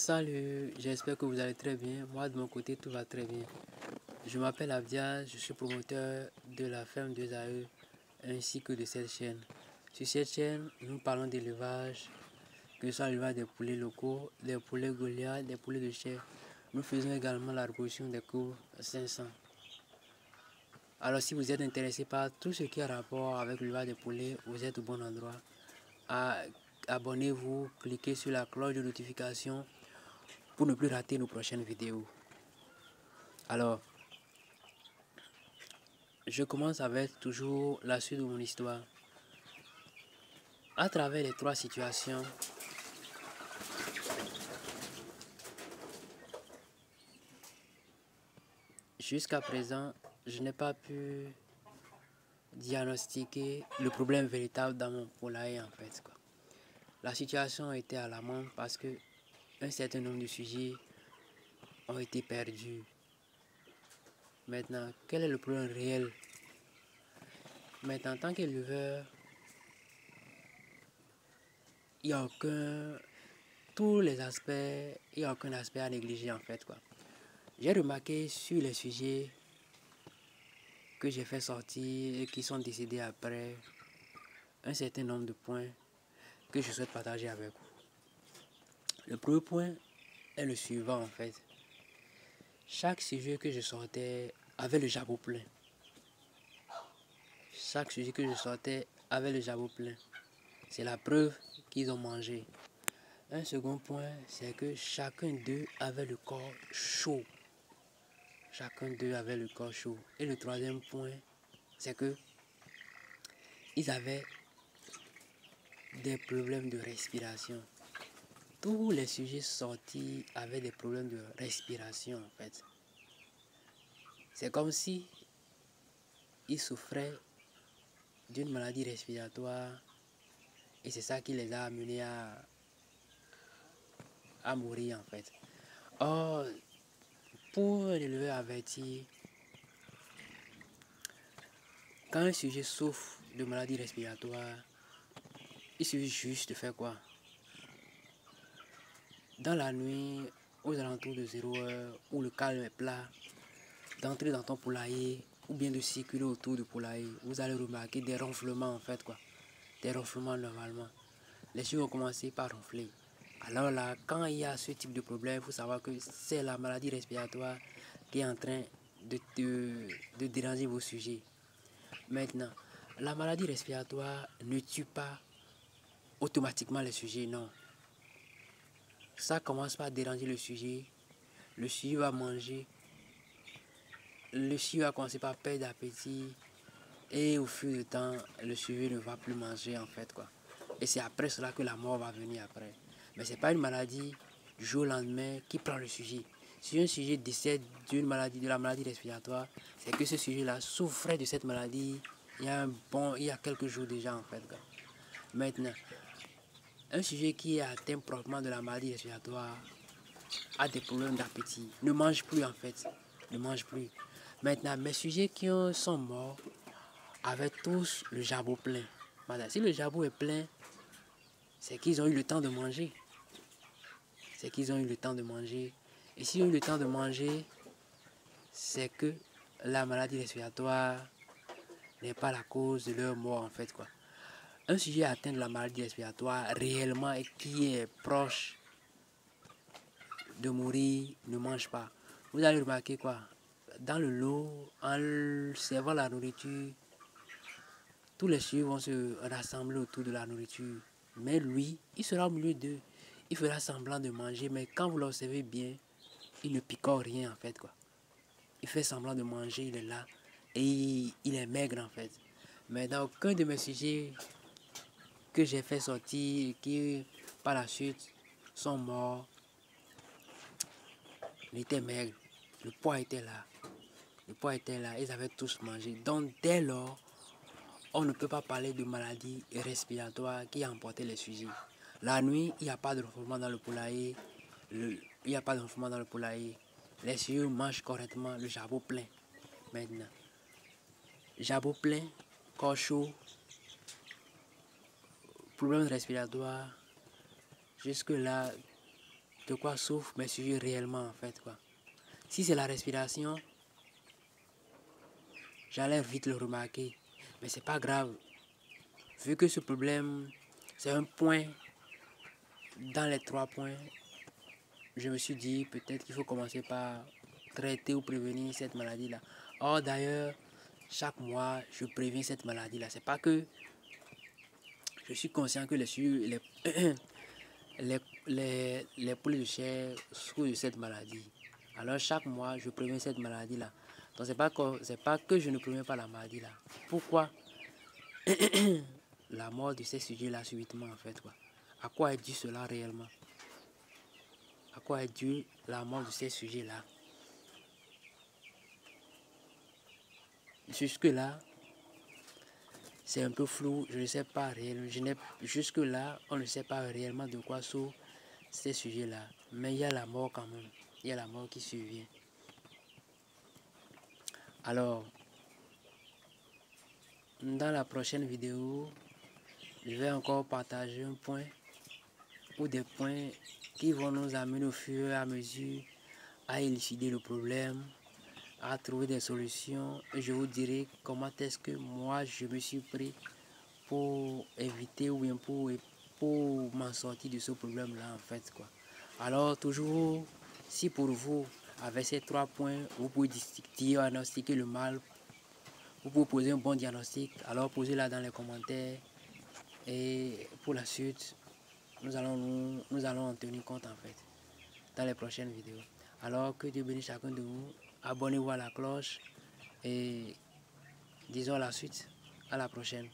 Salut, j'espère que vous allez très bien. Moi, de mon côté, tout va très bien. Je m'appelle Abdia, je suis promoteur de la ferme 2AE ainsi que de cette chaîne. Sur cette chaîne, nous parlons d'élevage, que ce soit l'élevage des poulets locaux, des poulets Goliath, des poulets de chair. Nous faisons également la reproduction des cours 500. Alors, si vous êtes intéressé par tout ce qui a rapport avec l'élevage des poulets, vous êtes au bon endroit. Abonnez-vous, cliquez sur la cloche de notification pour ne plus rater nos prochaines vidéos. Alors, je commence avec toujours la suite de mon histoire. À travers les trois situations, jusqu'à présent, je n'ai pas pu diagnostiquer le problème véritable dans mon poulailler en fait. La situation était alarmante parce que un certain nombre de sujets ont été perdus. Maintenant, quel est le problème réel? Maintenant, en tant qu'éleveur, il n'y a aucun... Tous les aspects, il n'y a aucun aspect à négliger en fait. J'ai remarqué sur les sujets que j'ai fait sortir et qui sont décédés après un certain nombre de points que je souhaite partager avec vous. Le premier point est le suivant en fait. Chaque sujet que je sortais avait le jabot plein. Chaque sujet que je sortais avait le jabot plein. C'est la preuve qu'ils ont mangé. Un second point, c'est que chacun d'eux avait le corps chaud. Chacun d'eux avait le corps chaud. Et le troisième point, c'est que ils avaient des problèmes de respiration. Tous les sujets sortis avaient des problèmes de respiration en fait. C'est comme si ils souffraient d'une maladie respiratoire et c'est ça qui les a amenés à mourir en fait. Or, pour un éleveur averti, quand un sujet souffre de maladie respiratoire, il suffit juste de faire quoi? Dans la nuit, aux alentours de 0h, où le calme est plat, d'entrer dans ton poulailler ou bien de circuler autour du poulailler, vous allez remarquer des ronflements en fait des ronflements normalement. Les chiens vont commencer par ronfler. Alors là, quand il y a ce type de problème, il faut savoir que c'est la maladie respiratoire qui est en train de déranger vos sujets. Maintenant, la maladie respiratoire ne tue pas automatiquement les sujets, non. Ça commence par déranger le sujet va manger, le sujet va commencer par perdre d'appétit et au fil du temps, le sujet ne va plus manger en fait Et c'est après cela que la mort va venir après. Mais ce n'est pas une maladie du jour au lendemain qui prend le sujet. Si un sujet décède de la maladie respiratoire, c'est que ce sujet-là souffrait de cette maladie il y a quelques jours déjà en fait. Maintenant, un sujet qui est atteint proprement de la maladie respiratoire a des problèmes d'appétit, ne mange plus en fait, ne mange plus. Maintenant, mes sujets qui sont morts avaient tous le jabot plein. Maintenant, si le jabot est plein, c'est qu'ils ont eu le temps de manger. C'est qu'ils ont eu le temps de manger. Et s'ils ont eu le temps de manger, c'est que la maladie respiratoire n'est pas la cause de leur mort en fait Un sujet atteint de la maladie respiratoire réellement et qui est proche de mourir ne mange pas. Vous allez remarquer dans le lot, en servant la nourriture, tous les sujets vont se rassembler autour de la nourriture. Mais lui, il sera au milieu d'eux. Il fera semblant de manger, mais quand vous l'observez bien, il ne picore rien en fait Il fait semblant de manger, il est là. Et il est maigre en fait. Mais dans aucun de mes sujets que j'ai fait sortir, qui par la suite sont morts, il était maigre. Le poids était là. Le poids était là. Ils avaient tous mangé. Donc dès lors, on ne peut pas parler de maladie respiratoire qui a emporté les sujets. La nuit, il n'y a pas de ronflement dans le poulailler. Il n'y a pas de ronflement dans le poulailler. Les sujets mangent correctement le jabot plein. Maintenant, jabot plein, corps chaud, problème respiratoire. Jusque-là, de quoi souffrent mes sujets réellement en fait quoi. Si c'est la respiration, j'allais vite le remarquer, mais c'est pas grave. Vu que ce problème, c'est un point dans les 3 points, je me suis dit peut-être qu'il faut commencer par traiter ou prévenir cette maladie-là. Or d'ailleurs, chaque mois, je préviens cette maladie-là. C'est pas que je suis conscient que les poules de chair souffrent de cette maladie. Alors chaque mois, je préviens cette maladie-là. Donc c'est pas que je ne préviens pas la maladie-là. Pourquoi la mort de ces sujets-là subitement en fait quoi? À quoi est dû cela réellement? À quoi est due la mort de ces sujets-là? Jusque-là, c'est un peu flou, je ne sais pas réellement. Jusque-là, on ne sait pas réellement de quoi sont ces sujets-là. Mais il y a la mort quand même. Il y a la mort qui survient. Alors, dans la prochaine vidéo, je vais encore partager un point ou des points qui vont nous amener au fur et à mesure à élucider le problème, à trouver des solutions. Et je vous dirai comment est-ce que moi je me suis pris pour éviter ou bien pour m'en sortir de ce problème-là en fait quoi. Alors toujours, si pour vous, avec ces 3 points, vous pouvez diagnostiquer le mal, vous pouvez poser un bon diagnostic, alors posez-la dans les commentaires et pour la suite, nous allons en tenir compte en fait dans les prochaines vidéos. Alors que Dieu bénisse chacun de vous, abonnez-vous à la cloche et disons à la suite, à la prochaine.